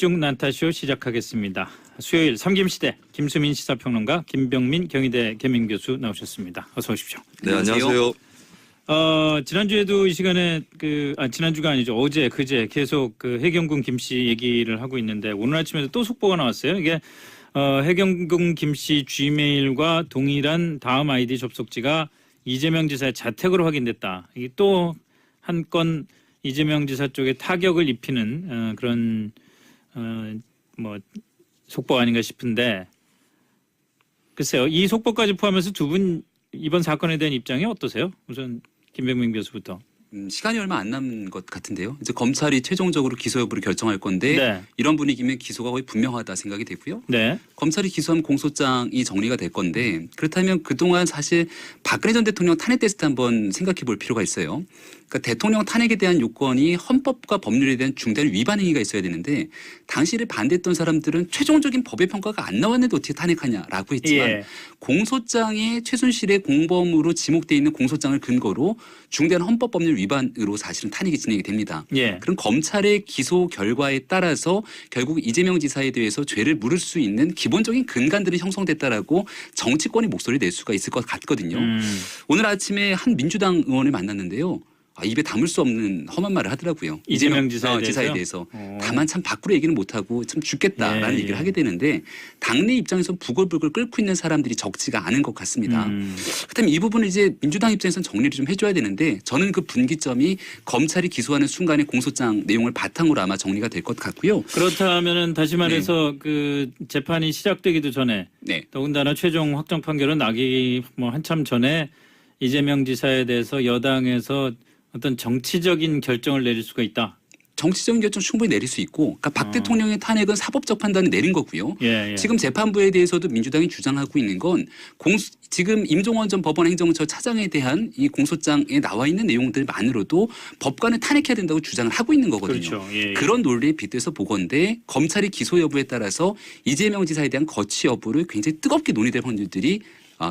집중 난타쇼 시작하겠습니다. 수요일 삼김시대 김수민 시사평론가, 김병민 경희대 겸임교수 나오셨습니다. 어서 오십시오. 네, 안녕하세요. 지난주에도 이 시간에 지난주가 아니죠. 어제 그제 계속 그 해경군 김씨 얘기를 하고 있는데 오늘 아침에도 또 속보가 나왔어요. 이게 해경군 김씨 Gmail과 동일한 다음 아이디 접속지가 이재명 지사의 자택으로 확인됐다. 이게 또 한 건 이재명 지사 쪽에 타격을 입히는 그런 뭐 속보 아닌가 싶은데, 글쎄요. 이 속보까지 포함해서 두 분 이번 사건에 대한 입장이 어떠세요? 우선 김병민 교수부터. 시간이 얼마 안 남은 것 같은데요. 이제 검찰이 최종적으로 기소 여부를 결정할 건데 네. 이런 분위기면 기소가 거의 분명하다 생각이 되고요. 네. 검찰이 기소하면 공소장이 정리가 될 건데, 그렇다면 그동안 사실 박근혜 전 대통령 탄핵 됐을 때 한번 생각해 볼 필요가 있어요. 그러니까 대통령 탄핵에 대한 요건이 헌법과 법률에 대한 중대한 위반 행위가 있어야 되는데, 당시를 반대했던 사람들은 최종적인 법의 평가가 안 나왔는데 어떻게 탄핵하냐라고 했지만 예. 공소장에 최순실의 공범으로 지목돼 있는 공소장을 근거로 중대한 헌법 법률 위반으로 사실은 탄핵이 진행이 됩니다. 예. 그럼 검찰의 기소 결과에 따라서 결국 이재명 지사에 대해서 죄를 물을 수 있는 기본적인 근간들이 형성됐다라고 정치권이 목소리를 낼 수가 있을 것 같거든요. 오늘 아침에 한 민주당 의원을 만났는데요. 입에 담을 수 없는 험한 말을 하더라고요. 이재명 지사에 대해서. 다만 참 밖으로 얘기는 못하고 참 죽겠다라는 예, 얘기를 하게 되는데, 당내 입장에서 부글부글 끓고 있는 사람들이 적지가 않은 것 같습니다. 그렇다면 이 부분을 이제 민주당 입장에서는 정리를 좀 해줘야 되는데, 저는 그 분기점이 검찰이 기소하는 순간에 공소장 내용을 바탕으로 아마 정리가 될 것 같고요. 그렇다면은 다시 말해서 그 재판이 시작되기도 전에, 더군다나 최종 확정 판결은 나기 뭐 한참 전에 이재명 지사에 대해서 여당에서 어떤 정치적인 결정을 내릴 수가 있다. 정치적인 결정 충분히 내릴 수 있고, 그러니까 박 대통령의 탄핵은 사법적 판단을 내린 거고요. 예. 지금 재판부에 대해서도 민주당이 주장하고 있는 건 지금 임종원 전 법원 행정처 차장에 대한 이 공소장에 나와 있는 내용들만으로도 법관을 탄핵해야 된다고 주장을 하고 있는 거거든요. 그렇죠. 예. 그런 논리에 빗대서 보건대 검찰이 기소 여부에 따라서 이재명 지사에 대한 거취 여부를 굉장히 뜨겁게 논의될 확률들이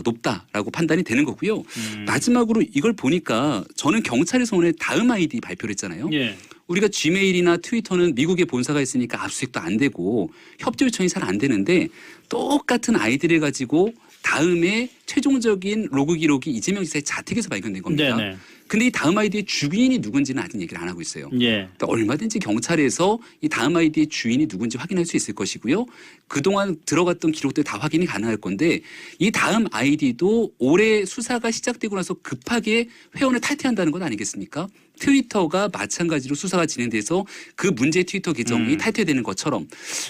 높다라고 판단이 되는 거고요. 마지막으로 이걸 보니까 저는 경찰에서 오늘 다음 아이디 발표를 했잖아요. 예. 우리가 지메일이나 트위터는 미국에 본사가 있으니까 압수수색도 안 되고 협조 요청이 잘 안 되는데, 똑같은 아이디를 가지고 다음에 최종적인 로그 기록이 이재명 지사의 자택에서 발견된 겁니다. 네네. 근데 이 다음 아이디의 주인이 누군지는 아직 얘기를 안 하고 있어요. 예. 그러니까 얼마든지 경찰에서 이 다음 아이디의 주인이 누군지 확인할 수 있을 것이고요. 그동안 들어갔던 기록들 다 확인이 가능할 건데, 이 다음 아이디도 올해 수사가 시작되고 나서 급하게 회원을 탈퇴한다는 건 아니겠습니까? 트위터가 마찬가지로 수사가 진행돼서 그 문제의 트위터 계정이 탈퇴되는 것처럼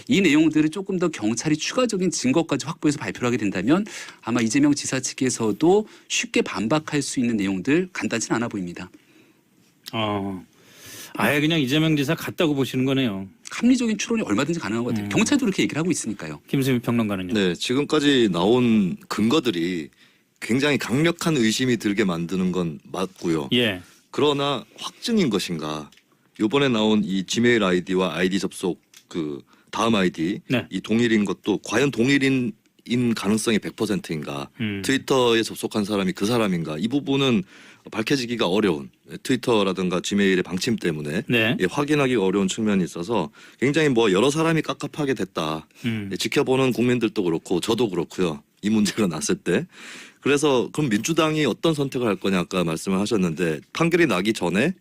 이 내용들을 조금 더 경찰이 추가적인 증거까지 확보해서 발표를 하게 된다면 아마 이재명 지사 측에서도 쉽게 반박할 수 있는 내용들 간단치는 않아 보입니다. 아예 그냥 이재명 지사 같다고 보시는 거네요. 합리적인 추론이 얼마든지 가능한 것 같아요. 경찰도 그렇게 얘기를 하고 있으니까요. 김수민 평론가는요. 네, 지금까지 나온 근거들이 굉장히 강력한 의심이 들게 만드는 건 맞고요. 예. 그러나 확증인 것인가? 이번에 나온 이 지메일 아이디와 아이디 접속 그 다음 아이디 네. 이 동일인 것도 과연 동일인 가능성이 100%인가? 트위터에 접속한 사람이 그 사람인가? 이 부분은 밝혀지기가 어려운, 트위터라든가 지메일의 방침 때문에 네. 확인하기 어려운 측면이 있어서 굉장히 뭐 여러 사람이 깝깝하게 됐다. 지켜보는 국민들도 그렇고 저도 그렇고요. 이 문제가 났을 때. 그래서 그럼 민주당이 어떤 선택을 할 거냐 아까 말씀을 하셨는데, 판결이 나기 전에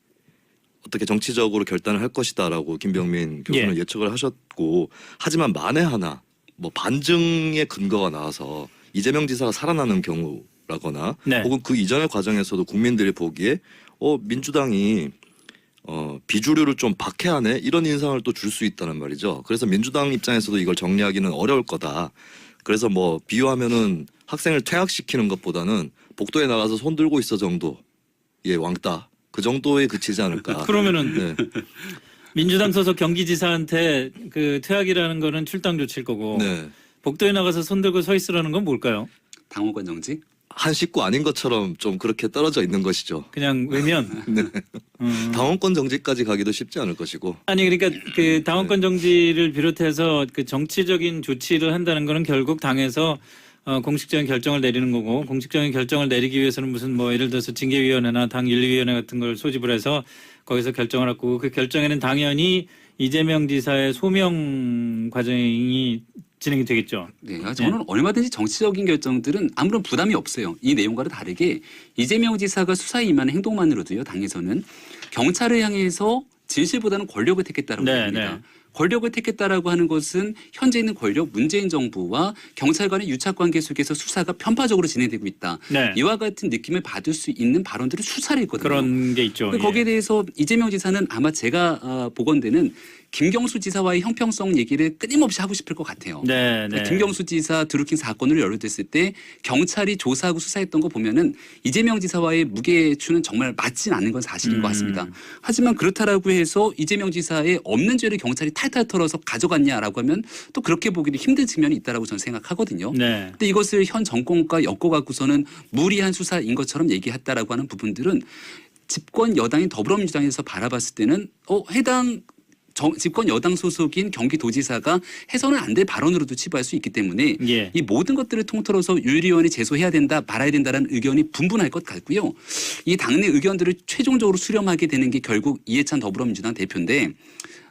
어떻게 정치적으로 결단을 할 것이다라고 김병민 교수는 예측을 하셨고, 하지만 만에 하나 뭐 반증의 근거가 나와서 이재명 지사가 살아나는 경우라거나 혹은 그 이전의 과정에서도 국민들이 보기에 민주당이 비주류를 좀 박해하네 이런 인상을 또 줄 수 있다는 말이죠. 그래서 민주당 입장에서도 이걸 정리하기는 어려울 거다. 그래서 뭐 비유하면은 학생을 퇴학시키는 것보다는 복도에 나가서 손 들고 있어 정도의 왕따, 그 정도에 그치지 않을까. 그러면은 민주당 소속 경기지사한테 그 퇴학이라는 거는 출당 조치일 거고, 복도에 나가서 손 들고 서 있으라는 건 뭘까요? 당원권 정지? 한 식구 아닌 것처럼 좀 그렇게 떨어져 있는 것이죠. 그냥 외면. 네. 당원권 정지까지 가기도 쉽지 않을 것이고. 아니 그러니까 그 당원권 정지를 비롯해서 그 정치적인 조치를 한다는 거는 결국 당에서 공식적인 결정을 내리는 거고, 공식적인 결정을 내리기 위해서는 무슨 뭐 예를 들어서 징계위원회나 당윤리위원회 같은 걸 소집을 해서 거기서 결정을 하고, 그 결정에는 당연히 이재명 지사의 소명 과정이 진행이 되겠죠. 네, 저는 얼마든지 정치적인 결정들은 아무런 부담이 없어요. 이 내용과는 다르게 이재명 지사가 수사에 임하는 행동만으로도요. 당에서는 경찰을 향해서 진실보다는 권력을 택했다라고 네, 합니다. 네. 권력을 택했다라고 하는 것은 현재 있는 권력 문재인 정부와 경찰 간의 유착관계 속에서 수사가 편파적으로 진행되고 있다. 네. 이와 같은 느낌을 받을 수 있는 발언들을 수사를 했거든요. 그런 게 있죠. 거기에 대해서 이재명 지사는 아마 제가 보건대는 김경수 지사와의 형평성 얘기를 끊임없이 하고 싶을 것 같아요. 네, 네. 김경수 지사 드루킹 사건으로 연루됐을 때 경찰이 조사하고 수사했던 거 보면은 이재명 지사와의 무게추는 정말 맞진 않은 건 사실인 것 같습니다. 하지만 그렇다라고 해서 이재명 지사의 없는 죄를 경찰이 탈탈 털어서 가져갔냐라고 하면 또 그렇게 보기도 힘든 측면이 있다라고 저는 생각하거든요. 네. 근데 이것을 현 정권과 엮어갖고서는 무리한 수사인 것처럼 얘기했다라고 하는 부분들은 집권 여당인 더불어민주당에서 바라봤을 때는 해당 집권 여당 소속인 경기도지사가 해서는 안 될 발언으로도 치부할 수 있기 때문에 예. 이 모든 것들을 통틀어서 유 의원이 제소해야 된다 말아야 된다는 의견이 분분할 것 같고요. 이 당내 의견들을 최종적으로 수렴하게 되는 게 결국 이해찬 더불어민주당 대표인데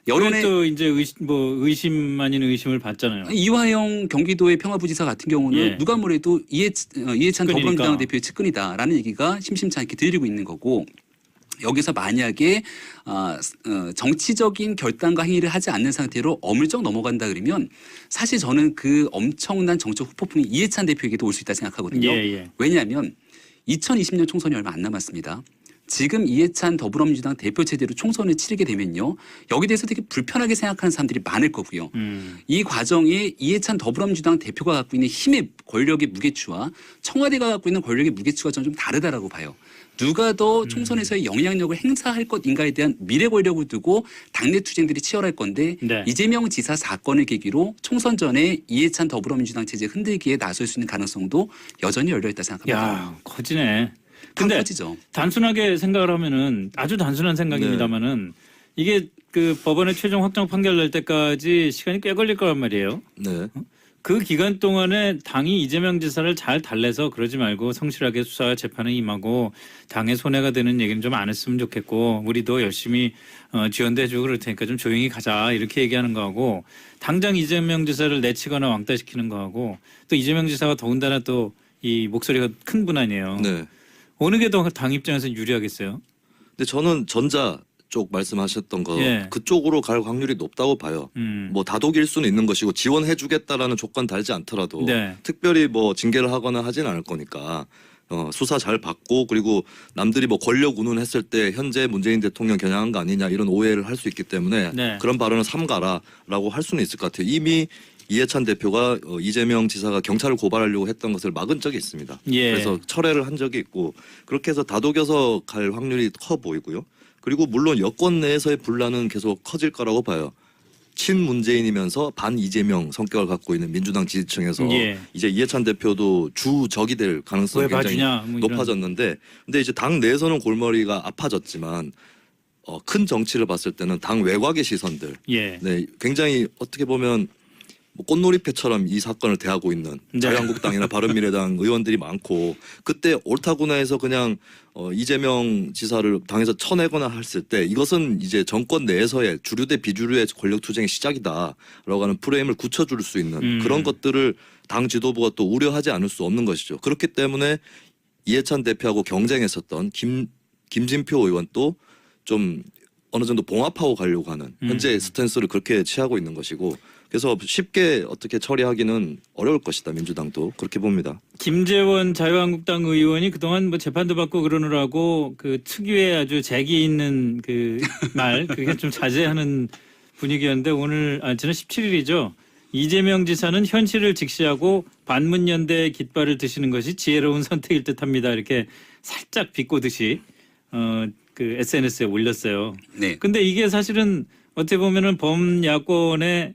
여론의 또 이제 의심 아닌 의심을 받잖아요. 이화영 경기도의 평화부지사 같은 경우는 예. 누가 뭐래도 이해찬 측근이니까. 더불어민주당 대표의 측근이다라는 얘기가 심심치 않게 들리고 있는 거고 여기서 만약에 정치적인 결단과 행위를 하지 않는 상태로 어물쩍 넘어간다 그러면 사실 저는 그 엄청난 정적 후폭풍이 이해찬 대표에게도 올 수 있다 생각하거든요. 예. 왜냐하면 2020년 총선이 얼마 안 남았습니다. 지금 이해찬 더불어민주당 대표 체제로 총선을 치르게 되면요. 여기 대해서 되게 불편하게 생각하는 사람들이 많을 거고요. 이 과정에 이해찬 더불어민주당 대표가 갖고 있는 힘의 권력의 무게추와 청와대가 갖고 있는 권력의 무게추가 저는 좀 다르다라고 봐요. 누가 더 총선에서의 영향력을 행사할 것인가에 대한 미래 권력을 두고 당내 투쟁들이 치열할 건데 네. 이재명 지사 사건을 계기로 총선 전에 이해찬 더불어민주당 체제 흔들기에 나설 수 있는 가능성도 여전히 열려있다 생각합니다. 야, 커지네. 근데 근데 커지죠. 단순하게 생각을 하면은 아주 단순한 생각입니다만은 이게 그 법원의 최종 확정 판결 날 때까지 시간이 꽤 걸릴 거란 말이에요. 네. 그 기간 동안에 당이 이재명 지사를 잘 달래서 그러지 말고 성실하게 수사 재판에 임하고 당의 손해가 되는 얘기는 좀 안 했으면 좋겠고 우리도 열심히 지원도 해주고 그럴 테니까 좀 조용히 가자 이렇게 얘기하는 거하고 당장 이재명 지사를 내치거나 왕따시키는 거하고 또 이재명 지사가 더군다나 또 이 목소리가 큰 분 아니에요. 네. 어느 게 더 당 입장에서 유리하겠어요? 근데 저는 전자 쪽 말씀하셨던 거 예. 그쪽으로 갈 확률이 높다고 봐요. 뭐 다독일 수는 있는 것이고 지원해주겠다라는 조건 달지 않더라도 네. 특별히 뭐 징계를 하거나 하진 않을 거니까 수사 잘 받고 그리고 남들이 뭐 권력 운운했을 때 현재 문재인 대통령 겨냥한 거 아니냐 이런 오해를 할 수 있기 때문에 네. 그런 발언을 삼가라라고 할 수는 있을 것 같아요. 이미 이해찬 대표가 이재명 지사가 경찰을 고발하려고 했던 것을 막은 적이 있습니다. 예. 그래서 철회를 한 적이 있고 그렇게 해서 다독여서 갈 확률이 커 보이고요. 그리고 물론 여권 내에서의 분란은 계속 커질 거라고 봐요. 친문재인이면서 반 이재명 성격을 갖고 있는 민주당 지지층에서 예. 이제 이해찬 대표도 주적이 될 가능성이 왜 굉장히 봐주냐 뭐 이런. 높아졌는데 근데 이제 당 내에서는 골머리가 아파졌지만 큰 정치를 봤을 때는 당 외곽의 시선들 예. 네, 굉장히 어떻게 보면 뭐 꽃놀이패처럼 이 사건을 대하고 있는 네. 자유한국당이나 바른미래당 의원들이 많고 그때 옳다구나 해서 그냥 이재명 지사를 당에서 쳐내거나 했을 때 이것은 이제 정권 내에서의 주류 대 비주류의 권력 투쟁의 시작이다라고 하는 프레임을 굳혀줄 수 있는 그런 것들을 당 지도부가 또 우려하지 않을 수 없는 것이죠. 그렇기 때문에 이해찬 대표하고 경쟁했었던 김진표 의원도 좀 어느 정도 봉합하고 가려고 하는 현재 스탠스를 그렇게 취하고 있는 것이고 그래서 쉽게 어떻게 처리하기는 어려울 것이다. 민주당도 그렇게 봅니다. 김재원 자유한국당 의원이 그동안 뭐 재판도 받고 그러느라고 그 특유의 아주 재기 있는 그 말 그게 좀 자제하는 분위기였는데 오늘 지난 17일이죠. 이재명 지사는 현실을 직시하고 반문연대의 깃발을 드시는 것이 지혜로운 선택일 듯합니다. 이렇게 살짝 비꼬듯이 그 SNS에 올렸어요. 네. 근데 이게 사실은 어떻게 보면은 범야권의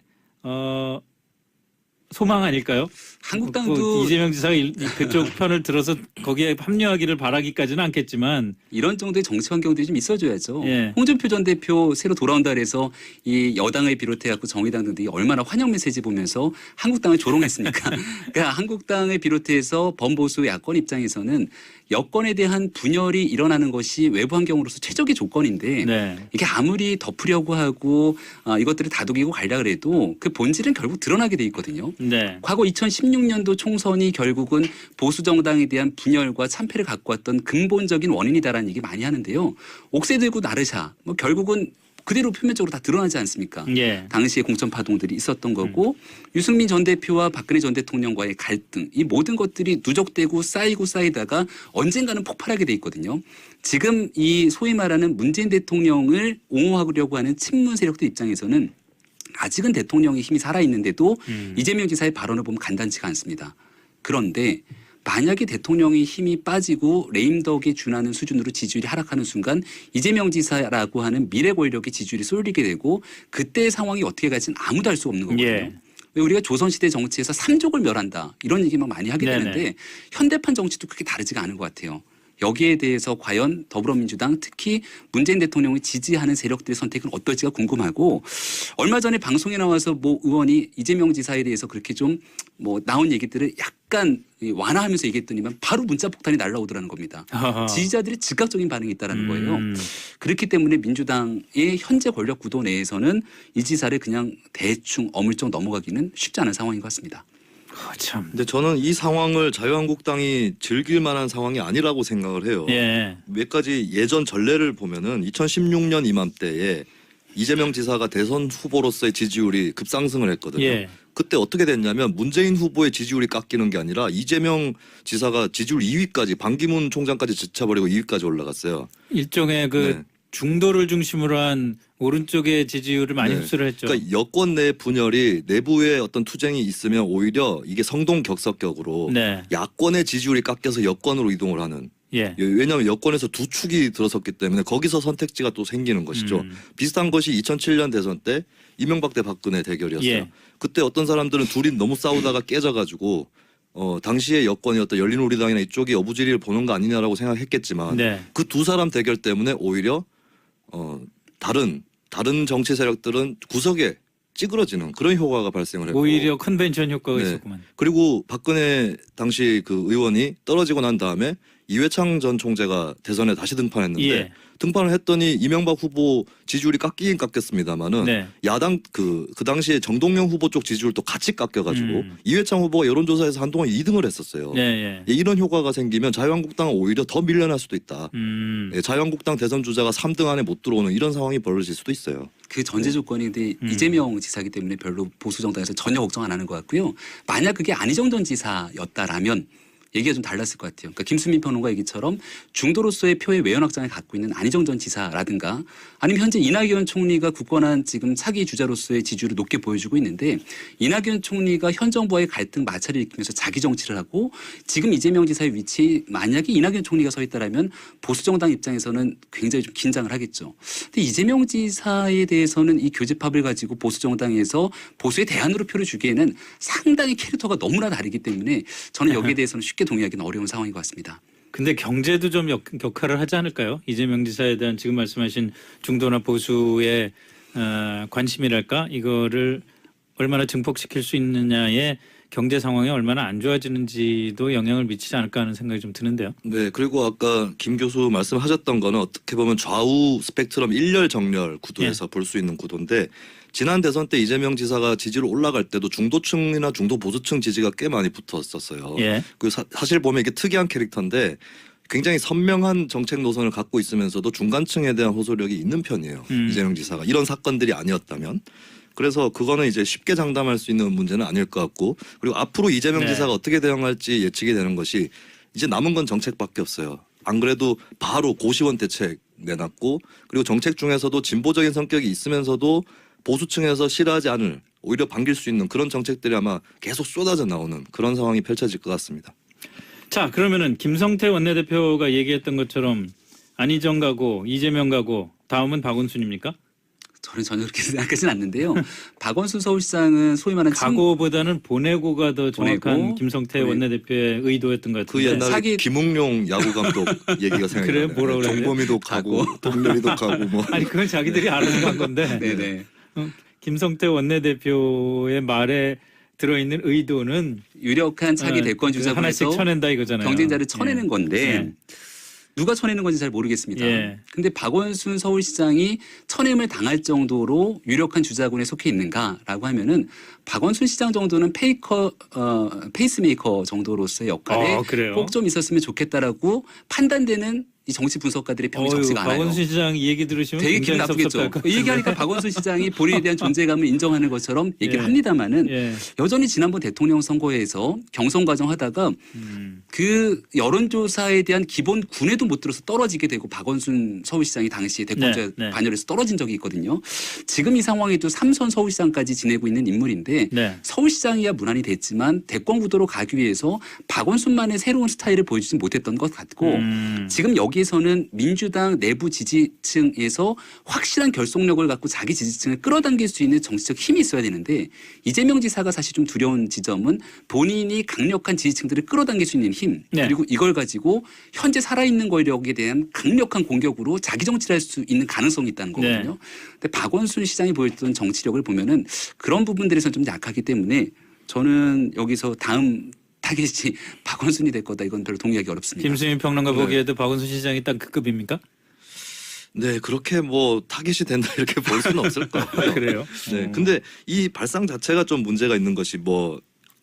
소망 아닐까요? 한국당도 이재명 지사가 그쪽 편을 들어서 거기에 합류하기를 바라기까지는 않겠지만 이런 정도의 정치 환경들이 좀 있어줘야죠. 예. 홍준표 전 대표 새로 돌아온다 그래서 이 여당을 비롯해갖고 정의당 등들이 얼마나 환영 메시지 보면서 한국당을 조롱했습니까? 그러니까 한국당을 비롯해서 범보수 야권 입장에서는 여권에 대한 분열이 일어나는 것이 외부 환경으로서 최적의 조건인데 네. 이게 아무리 덮으려고 하고 이것들을 다독이고 가려고 해도 그 본질은 결국 드러나게 돼 있거든요. 네. 과거 2016년도 총선이 결국은 보수 정당에 대한 분열과 참패를 갖고 왔던 근본적인 원인이다라는 얘기 많이 하는데요. 옥새 들고 나르샤 뭐 결국은 그대로 표면적으로 다 드러나지 않습니까? 예. 당시에 공천 파동들이 있었던 거고 유승민 전 대표와 박근혜 전 대통령과의 갈등 이 모든 것들이 누적되고 쌓이고 쌓이다가 언젠가는 폭발하게 돼 있거든요. 지금 이 소위 말하는 문재인 대통령을 옹호하려고 하는 친문 세력들 입장에서는 아직은 대통령의 힘이 살아있는데도 이재명 지사의 발언을 보면 간단치가 않습니다. 그런데 만약에 대통령의 힘이 빠지고 레임덕에 준하는 수준으로 지지율이 하락하는 순간 이재명 지사라고 하는 미래 권력의 지지율이 쏠리게 되고 그때의 상황이 어떻게 갈지는 아무도 알 수 없는 거거든요. 예. 왜 우리가 조선시대 정치에서 삼족을 멸한다 이런 얘기만 많이 하게 네네. 되는데 현대판 정치도 그렇게 다르지가 않은 것 같아요. 여기에 대해서 과연 더불어민주당 특히 문재인 대통령을 지지하는 세력들의 선택은 어떨지가 궁금하고 얼마 전에 방송에 나와서 뭐 의원이 이재명 지사에 대해서 그렇게 좀 뭐 나온 얘기들을 약간 완화하면서 얘기했더니만 바로 문자 폭탄이 날라오더라는 겁니다. 아하. 지지자들이 즉각적인 반응이 있다라는 거예요. 음. 그렇기 때문에 민주당의 현재 권력 구도 내에서는 이 지사를 그냥 대충 어물쩍 넘어가기는 쉽지 않은 상황인 것 같습니다. 참. 근데 저는 이 상황을 자유한국당이 즐길 만한 상황이 아니라고 생각을 해요. 예. 몇 가지 예전 전례를 보면은 2016년 이맘때에 이재명 지사가 대선 후보로서의 지지율이 급상승을 했거든요. 예. 그때 어떻게 됐냐면 문재인 후보의 지지율이 깎이는 게 아니라 이재명 지사가 지지율 2위까지 반기문 총장까지 제쳐버리고 2위까지 올라갔어요. 일종의 그 네. 중도를 중심으로 한 오른쪽의 지지율을 많이 네. 흡수를 했죠. 그러니까 여권 내 분열이 내부에 어떤 투쟁이 있으면 오히려 이게 성동격석격으로 네. 야권의 지지율이 깎여서 여권으로 이동을 하는. 예. 왜냐하면 여권에서 두 축이 들어섰기 때문에 거기서 선택지가 또 생기는 것이죠. 비슷한 것이 2007년 대선 때 이명박 대 박근혜 대결이었어요. 예. 그때 어떤 사람들은 둘이 너무 싸우다가 깨져가지고 당시의 여권이었던 열린우리당이나 이쪽이 어부지리를 보는 거 아니냐라고 생각했겠지만 네. 그 두 사람 대결 때문에 오히려 다른 정치 세력들은 구석에 찌그러지는 그런 효과가 발생을 했고 오히려 컨벤션 효과가 네. 있었구만. 그리고 박근혜 당시 그 의원이 떨어지고 난 다음에 이회창 전 총재가 대선에 다시 등판했는데 예. 등판을 했더니 이명박 후보 지지율이 깎이긴 깎였습니다만은 네. 야당 그 당시에 정동영 후보 쪽 지지율도 같이 깎여가지고 이회창 후보가 여론조사에서 한동안 2등을 했었어요. 예. 예, 이런 효과가 생기면 자유한국당은 오히려 더 밀려날 수도 있다. 예, 자유한국당 대선 주자가 3등 안에 못 들어오는 이런 상황이 벌어질 수도 있어요. 그 전제 조건이 근데 이재명 지사기 때문에 별로 보수 정당에서 전혀 걱정 안 하는 것 같고요. 만약 그게 안희정 전 지사였다라면 얘기가 좀 달랐을 것 같아요. 그러니까 김수민 평론가 얘기처럼 중도로서의 표의 외연 확장을 갖고 있는 안희정 전 지사라든가 아니면 현재 이낙연 총리가 굳건한 지금 차기 주자로서의 지지율을 높게 보여주고 있는데 이낙연 총리가 현 정부와의 갈등 마찰을 일으키면서 자기 정치를 하고 지금 이재명 지사의 위치에 만약에 이낙연 총리가 서 있다라면 보수 정당 입장에서는 굉장히 좀 긴장을 하겠죠. 근데 이재명 지사에 대해서는 이 교집합을 가지고 보수 정당에서 보수의 대안으로 표를 주기에는 상당히 캐릭터가 너무나 다르기 때문에 저는 여기에 대해서는 쉽게 동의하기는 어려운 상황인 것 같습니다. 근데 경제도 좀 격화를 하지 않을까요? 이재명 지사에 대한 지금 말씀하신 중도나 보수의 관심이랄까 이거를 얼마나 증폭시킬 수 있느냐에 경제 상황이 얼마나 안 좋아지는지도 영향을 미치지 않을까 하는 생각이 좀 드는데요. 네, 그리고 아까 김 교수 말씀하셨던 거는 어떻게 보면 좌우 스펙트럼 일렬 정렬 구도에서 볼 수 있는 구도인데 지난 대선 때 이재명 지사가 지지로 올라갈 때도 중도층이나 중도 보수층 지지가 꽤 많이 붙었었어요. 예. 그 사실 보면 이게 특이한 캐릭터인데 굉장히 선명한 정책 노선을 갖고 있으면서도 중간층에 대한 호소력이 있는 편이에요. 이재명 지사가 이런 사건들이 아니었다면. 그래서 그거는 이제 쉽게 장담할 수 있는 문제는 아닐 것 같고 그리고 앞으로 이재명 네. 지사가 어떻게 대응할지 예측이 되는 것이 이제 남은 건 정책밖에 없어요. 안 그래도 바로 고시원 대책 내놨고 그리고 정책 중에서도 진보적인 성격이 있으면서도 보수층에서 싫어하지 않을 오히려 반길 수 있는 그런 정책들이 아마 계속 쏟아져 나오는 그런 상황이 펼쳐질 것 같습니다. 자, 그러면은 김성태 원내대표가 얘기했던 것처럼 안희정 가고 이재명 가고 다음은 박원순입니까? 저는 전혀 그렇게 생각하지는 않는데요. 박원순 서울시장은 소위 말하는 각오보다는 보내고가 더 정확한 보내고, 김성태 보내- 원내대표의 의도였던 것 그 같은데. 옛날에 사기- 김웅룡 야구 감독 얘기가 생각나요. 그래요? 뭐라고 그래요? 정범이도 가고 동렬이도 가고 뭐. 아니 그건 자기들이 알아서 한 건데. 네네. 김성태 원내대표의 말에 들어있는 의도는 유력한 차기 대권 그 하나씩 주자분에서 쳐낸다 이거잖아요. 경쟁자를 쳐내는 예. 건데 예. 누가 쳐내는 건지 잘 모르겠습니다. 예. 근데 박원순 서울시장이 쳐냄을 당할 정도로 유력한 주자군에 속해 있는가라고 하면은 박원순 시장 정도는 페이스메이커 정도로서의 역할에 그래요? 꼭 좀 있었으면 좋겠다라고 판단되는 이 정치 분석가들의 평이 적지가 않아요. 박원순 시장 이 얘기 들으시면 되게 기분 굉장히 나쁘겠죠. 섭섭할 것 같은데. 얘기하니까 박원순 시장이 본인에 대한 존재감을 인정하는 것처럼 얘기를 예. 합니다마는 예. 여전히 지난번 대통령 선거에서 경선 과정 하다가 그 여론조사에 대한 기본 군에도 못 들어서 떨어지게 되고 박원순 서울시장이 당시 대권주자 네. 반열에서 떨어진 적이 있거든요. 지금 이 상황에도 3선 서울시장까지 지내고 있는 인물인데 네. 서울시장이야 무난히 됐지만 대권 구도로 가기 위해서 박원순만의 새로운 스타일을 보여주지 못했던 것 같고 지금 여기에서는 민주당 내부 지지층에서 확실한 결속력을 갖고 자기 지지층을 끌어당길 수 있는 정치적 힘이 있어야 되는데 이재명 지사가 사실 좀 두려운 지점은 본인이 강력한 지지층들을 끌어당길 수 있는 힘 네. 그리고 이걸 가지고 현재 살아있는 권력에 대한 강력한 공격으로 자기 정치를 할 수 있는 가능성이 있다는 거거든요. 네. 근데 박원순 시장이 보였던 정치력을 보면은 그런 부분들에서 좀 약하기 때문에 저는 여기서 다음 타겟이 박원순이 될 거다. 이건 별로 동의하기 어렵습니다. 김수민 평론가 네. 보기에도 박원순 시장이 딱 그 급입니까? 네, 그렇게 뭐 타깃이 된다 이렇게 볼 수는 없을 것 같고요. 그래요? 네, 근데 이 발상 자체가 좀 문제가 있는 것이 뭐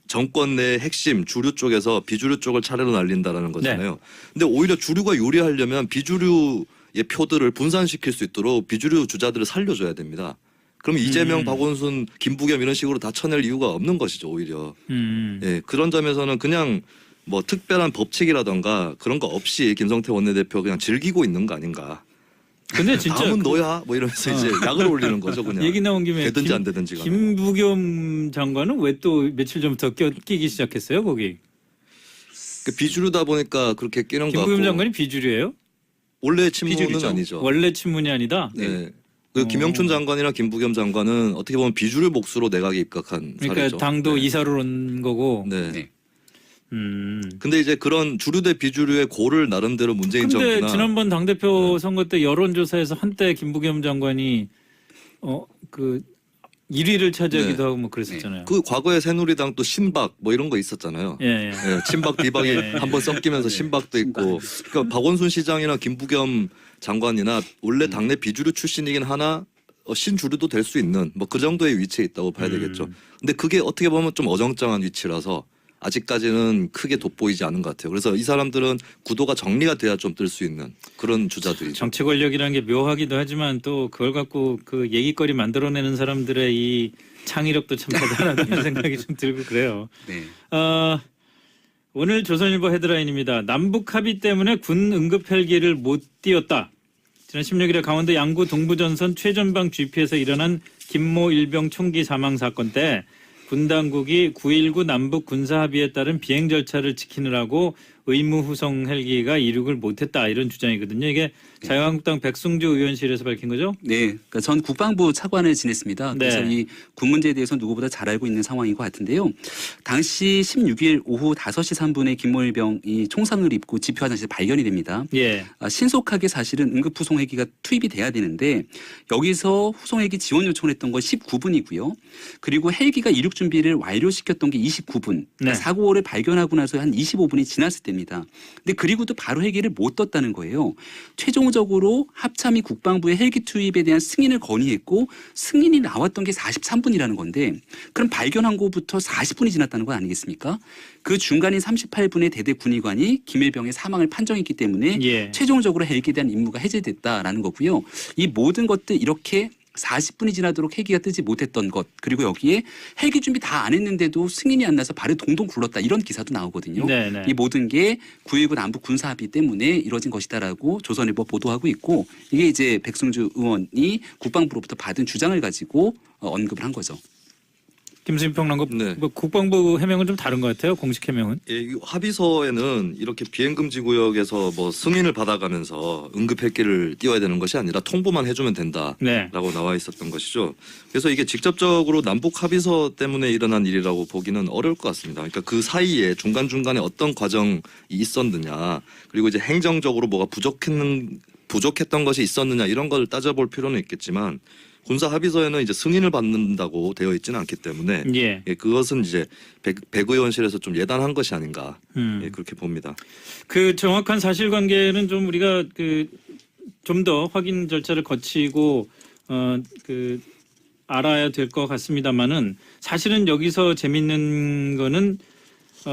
정권 내 핵심 주류 쪽에서 비주류 쪽을 차례로 날린다라는 거잖아요. 근데 오히려 주류가 유리하려면 비주류의 표들을 분산시킬 수 있도록 비주류 주자들을 살려줘야 됩니다. 그럼 이재명, 박원순, 김부겸 이런 식으로 다 쳐낼 이유가 없는 것이죠, 오히려. 예, 그런 점에서는 그냥 뭐 특별한 법칙이라던가 그런 거 없이 김성태 원내대표 그냥 즐기고 있는 거 아닌가. 근데 진짜 다음은 그 너야 뭐 이러면서 이제 약을 올리는 거죠, 그냥. 얘기 나온 김에 되든지 안 되든지 간에. 김부겸 장관은 왜 또 며칠 전부터 끼기 시작했어요 거기? 그 비주류다 보니까 그렇게 끼는 거 같고. 김부겸 장관이 비주류예요? 원래 친문은 비주류죠. 아니죠. 원래 친문이 아니다. 네. 그 김영춘 장관이나 김부겸 장관은 어떻게 보면 비주류 몫으로 내각에 입각한 그러니까 사례죠. 당도 네. 이사로 온 거고. 네. 네. 근데 이제 그런 주류 대 비주류의 고를 나름대로 문재인 근데 정부나 지난번 당대표 선거 때 여론조사에서 한때 김부겸 장관이 그 1위를 차지하기도 네. 하고 뭐 그랬었잖아요. 그 과거에 새누리당 또 신박 뭐 이런 거 있었잖아요. 예, 예. 예, 친박 비박이 예. 한번 섞이면서 신박도 있고. 그러니까 박원순 시장이나 김부겸 장관이나 원래 당내 비주류 출신이긴 하나 신주류도 될 수 있는 뭐 그 정도의 위치에 있다고 봐야 되겠죠. 근데 그게 어떻게 보면 좀 어정쩡한 위치라서 아직까지는 크게 돋보이지 않은 것 같아요. 그래서 이 사람들은 구도가 정리가 돼야 좀 뜰 수 있는 그런 주자들이죠. 정치 권력이라는 게 묘하기도 하지만 또 그걸 갖고 그 얘기거리 만들어내는 사람들의 이 창의력도 참 대단하다는 생각이 좀 들고 그래요. 네. 오늘 조선일보 헤드라인입니다. 남북 합의 때문에 군 응급 헬기를 못 띄웠다. 지난 16일에 강원도 양구 동부전선 최전방 GP에서 일어난 김모 일병 총기 사망 사건 때 군 당국이 9.19 남북 군사 합의에 따른 비행 절차를 지키느라고 의무 후송 헬기가 이륙을 못했다 이런 주장이거든요. 이게 자유한국당 백승주 의원실에서 밝힌 거죠? 네, 그러니까 전 국방부 차관을 지냈습니다. 그래서 네. 이 군 문제에 대해서 누구보다 잘 알고 있는 상황인 것 같은데요. 당시 16일 오후 5시 3분에 김모일병이 총상을 입고 지표 화장실에 발견이 됩니다. 예. 신속하게 사실은 응급 후송 헬기가 투입이 돼야 되는데 여기서 후송 헬기 지원 요청을 했던 건 19분이고요. 그리고 헬기가 이륙 준비를 완료시켰던 게 29분. 그러니까 네. 사고를 발견하고 나서 한 25분이 지났을 때입니다. 근데 그리고도 바로 헬기를 못 떴다는 거예요. 최종적으로 합참이 국방부의 헬기 투입에 대한 승인을 건의했고 승인이 나왔던 게 43분이라는 건데 그럼 발견한 거부터 40분이 지났다는 건 아니겠습니까? 그 중간인 38분에 대대 군의관이 김일병의 사망을 판정했기 때문에 예. 최종적으로 헬기에 대한 임무가 해제됐다라는 거고요. 이 모든 것들 이렇게 40분이 지나도록 헬기가 뜨지 못했던 것 그리고 여기에 헬기 준비 다 안 했는데도 승인이 안 나서 발을 동동 굴렀다 이런 기사도 나오거든요. 네네. 이 모든 게 9.19 남북 군사 합의 때문에 이뤄진 것이다라고 조선일보 보도하고 있고 이게 이제 백승주 의원이 국방부로부터 받은 주장을 가지고 언급을 한 거죠. 김수민 평론가 네. 뭐 국방부 해명은 좀 다른 것 같아요. 공식 해명은. 예, 이 합의서에는 이렇게 비행 금지 구역에서 뭐 승인을 받아가면서 응급 헬기를 띄워야 되는 것이 아니라 통보만 해주면 된다라고 네. 나와 있었던 것이죠. 그래서 이게 직접적으로 남북 합의서 때문에 일어난 일이라고 보기는 어려울 것 같습니다. 그러니까 그 사이에 중간 중간에 어떤 과정이 있었느냐, 그리고 이제 행정적으로 뭐가 부족했던 것이 있었느냐 이런 걸 따져볼 필요는 있겠지만. 군사 합의서에는 이제 승인을 받는다고 되어 있지는 않기 때문에 예. 예, 그것은 이제 백의원실에서 좀 예단한 것이 아닌가 예, 그렇게 봅니다. 그 정확한 사실관계는 좀 우리가 그 좀 더 확인 절차를 거치고 그 알아야 될 것 같습니다만은 사실은 여기서 재밌는 거는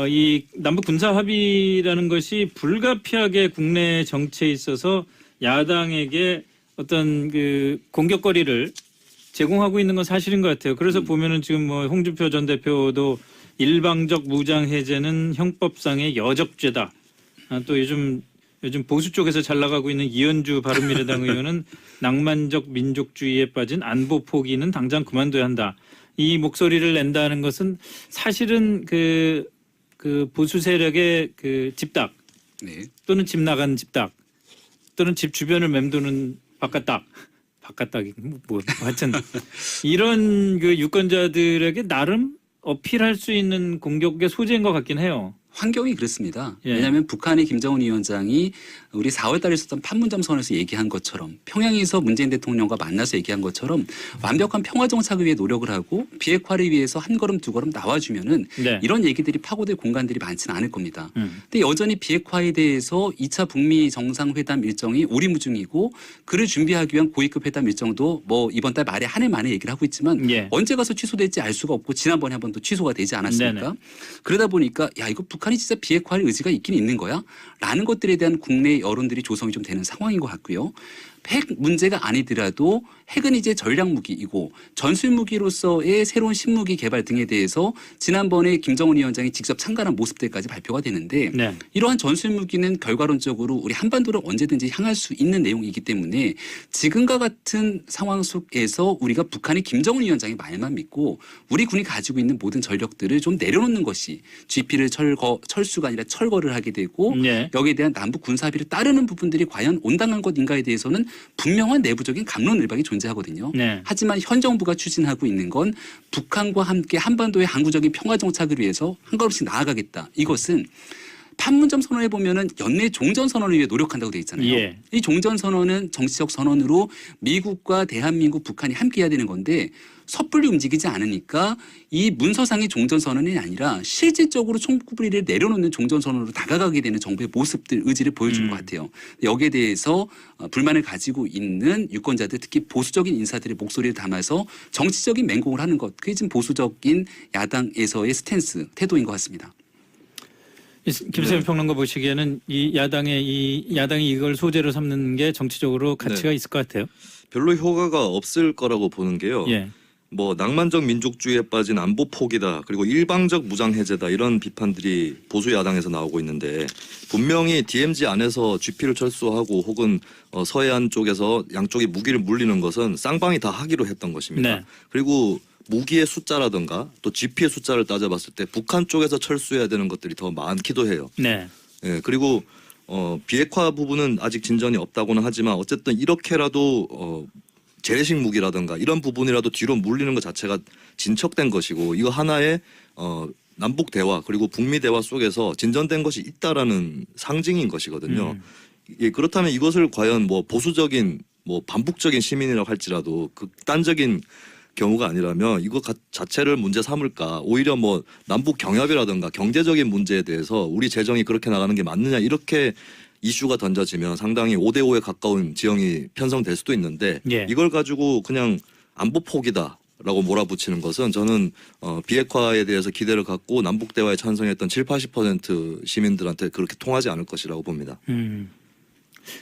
이 남북 군사 합의라는 것이 불가피하게 국내 정치에 있어서 야당에게 어떤 그 공격거리를 제공하고 있는 건 사실인 것 같아요. 그래서 보면은 지금 뭐 홍준표 전 대표도 일방적 무장 해제는 형법상의 여적죄다. 또 요즘 보수 쪽에서 잘 나가고 있는 이현주 바른미래당 의원은 낭만적 민족주의에 빠진 안보 포기는 당장 그만둬야 한다. 이 목소리를 낸다는 것은 사실은 그 보수 세력의 그 집닭 네. 또는 집 나간 집닭 또는 집 주변을 맴도는 바깥닭이 뭐 하여튼 이런 그 유권자들에게 나름 어필할 수 있는 공격의 소재인 것 같긴 해요. 환경이 그렇습니다. 예. 왜냐하면 북한의 김정은 위원장이 우리 4월 달에 있었던 판문점 선언에서 얘기한 것처럼 평양에서 문재인 대통령과 만나서 얘기한 것처럼 완벽한 평화 정착을 위해 노력을 하고 비핵화를 위해서 한 걸음 두 걸음 나와주면은 네. 이런 얘기들이 파고들 공간들이 많지는 않을 겁니다. 근데 여전히 비핵화에 대해서 2차 북미 정상회담 일정이 오리무중이고 그를 준비하기 위한 고위급 회담 일정도 뭐 이번 달 말에 한 해 만에 얘기를 하고 있지만 예. 언제 가서 취소될지 알 수가 없고 지난번에 한 번 또 취소가 되지 않았습니까? 네네. 그러다 보니까 야 이거 북한이 진짜 비핵화할 의지가 있긴 있는 거야? 라는 것들에 대한 국내 여론들이 조성이 좀 되는 상황인 것 같고요. 핵 문제가 아니더라도 핵은 이제 전략 무기이고 전술 무기로서의 새로운 신무기 개발 등에 대해서 지난번에 김정은 위원장이 직접 참가한 모습들까지 발표가 되는데 네. 이러한 전술 무기는 결과론적으로 우리 한반도를 언제든지 향할 수 있는 내용이기 때문에 지금과 같은 상황 속에서 우리가 북한이 김정은 위원장의 말만 믿고 우리 군이 가지고 있는 모든 전력들을 좀 내려놓는 것이 GP를 철수가 아니라 철거를 하게 되고 네. 여기에 대한 남북 군사 합의를 따르는 부분들이 과연 온당한 것인가에 대해서는 분명한 내부적인 갑론을박이 존재하거든요. 네. 하지만 현 정부가 추진하고 있는 건 북한과 함께 한반도의 항구적인 평화 정착을 위해서 한 걸음씩 나아가겠다. 이것은 판문점 선언에 보면은 연내 종전 선언을 위해 노력한다고 돼 있잖아요. 예. 이 종전 선언은 정치적 선언으로 미국과 대한민국, 북한이 함께 해야 되는 건데 섣불리 움직이지 않으니까 이 문서상의 종전 선언이 아니라 실질적으로 총구부리를 내려놓는 종전 선언으로 다가가게 되는 정부의 모습들, 의지를 보여주는 것 같아요. 여기에 대해서 불만을 가지고 있는 유권자들, 특히 보수적인 인사들의 목소리를 담아서 정치적인 맹공을 하는 것, 그게 지금 보수적인 야당에서의 스탠스, 태도인 것 같습니다. 김세현 평론가 보시기에는 이 야당이 이걸 소재로 삼는 게 정치적으로 가치가 있을 것 같아요. 별로 효과가 없을 거라고 보는 게요. 예. 뭐 낭만적 민족주의에 빠진 안보 포기다, 그리고 일방적 무장 해제다, 이런 비판들이 보수 야당에서 나오고 있는데 분명히 DMZ 안에서 GP를 철수하고 혹은 서해안 쪽에서 양쪽이 무기를 물리는 것은 쌍방이 다 하기로 했던 것입니다. 네. 그리고 무기의 숫자라든가 또 GP의 숫자를 따져봤을 때 북한 쪽에서 철수해야 되는 것들이 더 많기도 해요. 네. 예, 그리고 비핵화 부분은 아직 진전이 없다고는 하지만 어쨌든 이렇게라도 재래식 무기라든가 이런 부분이라도 뒤로 물리는 것 자체가 진척된 것이고, 이거 하나의 남북 대화 그리고 북미 대화 속에서 진전된 것이 있다라는 상징인 것이거든요. 예, 그렇다면 이것을 과연 뭐 보수적인 뭐 반북적인 시민이라고 할지라도 극단적인 경우가 아니라면 이거 자체를 문제 삼을까, 오히려 뭐 남북 경협이라든가 경제적인 문제에 대해서 우리 재정이 그렇게 나가는 게 맞느냐, 이렇게 이슈가 던져지면 상당히 5대5에 가까운 지형이 편성될 수도 있는데 예. 이걸 가지고 그냥 안보 포기다라고 몰아붙이는 것은 저는 비핵화에 대해서 기대를 갖고 남북 대화에 찬성했던 70-80% 시민들한테 그렇게 통하지 않을 것이라고 봅니다.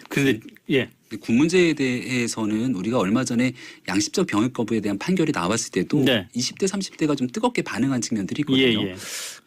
근데 예. 군 문제에 대해서는 우리가 얼마 전에 양심적 병역 거부에 대한 판결이 나왔을 때도 네. 20대 30대가 좀 뜨겁게 반응한 측면들이 있거든요. 예.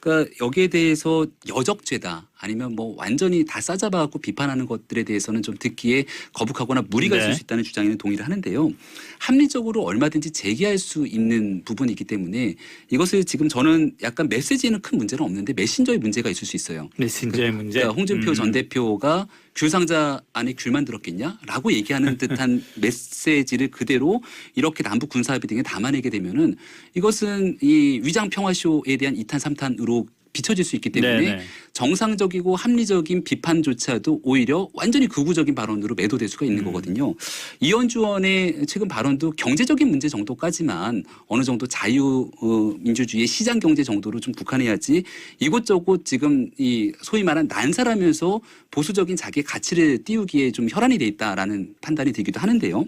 그러니까 여기에 대해서 여적죄다 아니면 뭐 완전히 다 싸잡아갖고 비판하는 것들에 대해서는 좀 듣기에 거북하거나 무리가 네. 있을 수 있다는 주장에는 동의를 하는데요. 합리적으로 얼마든지 제기할 수 있는 부분이기 때문에 이것을 지금 저는 약간 메시지에는 큰 문제는 없는데 메신저의 문제가 있을 수 있어요. 메신저의 문제. 그러니까 홍준표 전 대표가 귤 상자 안에 귤만 들었겠냐라고 얘기하는 듯한 메시지를 그대로 이렇게 남북 군사합의 등에 담아내게 되면은 이것은 이 위장 평화쇼에 대한 2탄 3탄으로 비춰질 수 있기 때문에 네네. 정상적이고 합리적인 비판조차도 오히려 완전히 극우적인 발언으로 매도될 수가 있는 거거든요. 이현주 의원의 최근 발언도 경제적인 문제 정도까지만 어느 정도 자유민주주의의 시장 경제 정도로 좀 국한해야지 이곳저곳 지금 이 소위 말한 난사라면서 보수적인 자기의 가치를 띄우기에 좀 혈안이 돼 있다라는 판단이 들기도 하는데요.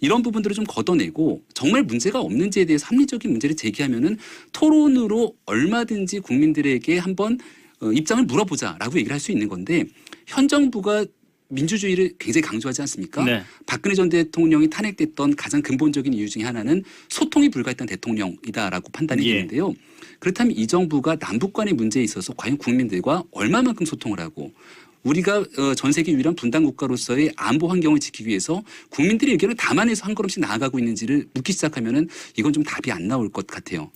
이런 부분들을 좀 걷어내고 정말 문제가 없는지에 대해서 합리적인 문제를 제기하면은 토론으로 얼마든지 국민들에게 한번 입장을 물어보자라고 얘기를 할 수 있는 건데 현 정부가 민주주의를 굉장히 강조하지 않습니까? 네. 박근혜 전 대통령이 탄핵됐던 가장 근본적인 이유 중에 하나는 소통이 불가했던 대통령이다라고 판단이 예. 되는데요. 그렇다면 이 정부가 남북 간의 문제에 있어서 과연 국민들과 얼마만큼 소통을 하고 우리가 전 세계 유일한 분단 국가로서의 안보 환경을 지키기 위해서 국민들의 의견을 담아내서 한 걸음씩 나아가고 있는지를 묻기 시작하면은 이건 좀 답이 안 나올 것 같아요.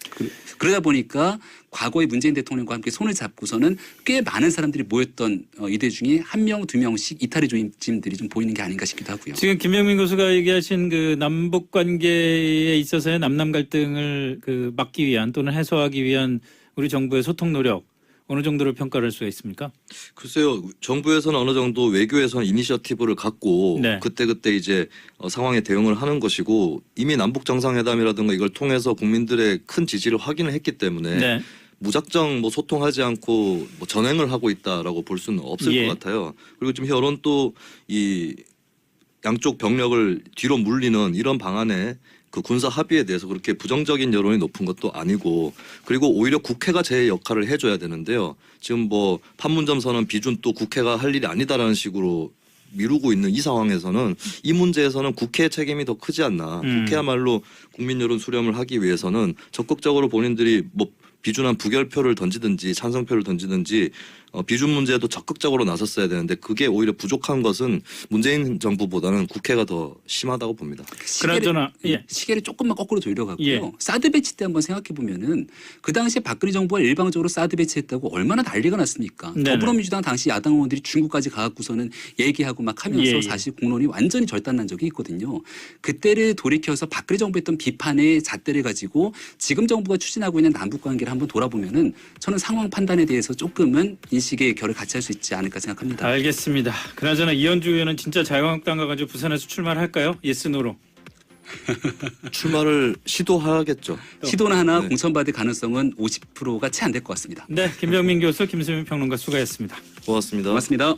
그러다 보니까 과거에 문재인 대통령과 함께 손을 잡고서는 꽤 많은 사람들이 모였던 이들 중에 한 명, 두 명씩 이탈의 조짐들이 좀 보이는 게 아닌가 싶기도 하고요. 지금 김병민 교수가 얘기하신 그 남북 관계에 있어서의 남남 갈등을 그 막기 위한 또는 해소하기 위한 우리 정부의 소통 노력 어느 정도로 평가를 할 수가 있습니까? 글쎄요, 정부에서는 어느 정도 외교에서는 이니셔티브를 갖고 네. 그때 이제 상황에 대응을 하는 것이고 이미 남북 정상회담이라든가 이걸 통해서 국민들의 큰 지지를 확인을 했기 때문에 네. 무작정 뭐 소통하지 않고 뭐 전횡을 하고 있다라고 볼 수는 없을 예. 것 같아요. 그리고 지금 여론 또 이 양쪽 병력을 뒤로 물리는 이런 방안에 그 군사 합의에 대해서 그렇게 부정적인 여론이 높은 것도 아니고 그리고 오히려 국회가 제 역할을 해줘야 되는데요. 지금 뭐 판문점 선언 비준 또 국회가 할 일이 아니다라는 식으로 미루고 있는 이 상황에서는 이 문제에서는 국회의 책임이 더 크지 않나. 국회야말로 국민 여론 수렴을 하기 위해서는 적극적으로 본인들이 뭐 비준안 부결표를 던지든지 찬성표를 던지든지 비준 문제도 적극적으로 나섰어야 되는데 그게 오히려 부족한 것은 문재인 정부보다는 국회가 더 심하다고 봅니다. 그나저나 예. 시계를 조금만 거꾸로 돌려가고요. 예. 사드 배치 때 한번 생각해 보면은 그 당시에 박근혜 정부가 일방적으로 사드 배치했다고 얼마나 난리가 났습니까? 네네. 더불어민주당 당시 야당 의원들이 중국까지 가갖고서는 얘기하고 막 하면서 예, 예. 사실 공론이 완전히 절단난 적이 있거든요. 그때를 돌이켜서 박근혜 정부 했던 비판의 잣대를 가지고 지금 정부가 추진하고 있는 남북 관계를 한번 돌아보면은 저는 상황 판단에 대해서 조금은 인식의 결을 같이 할 수 있지 않을까 생각합니다. 알겠습니다. 그나저나 이현주 의원은 진짜 자유한국당 가가지고 부산에서 출마를 할까요? 예스 노로. 출마를 시도하겠죠. 시도는 하나 네. 공천받을 가능성은 50%가 채 안 될 것 같습니다. 네, 김병민 교수, 김수민 평론가 수고했습니다. 고맙습니다. 고맙습니다.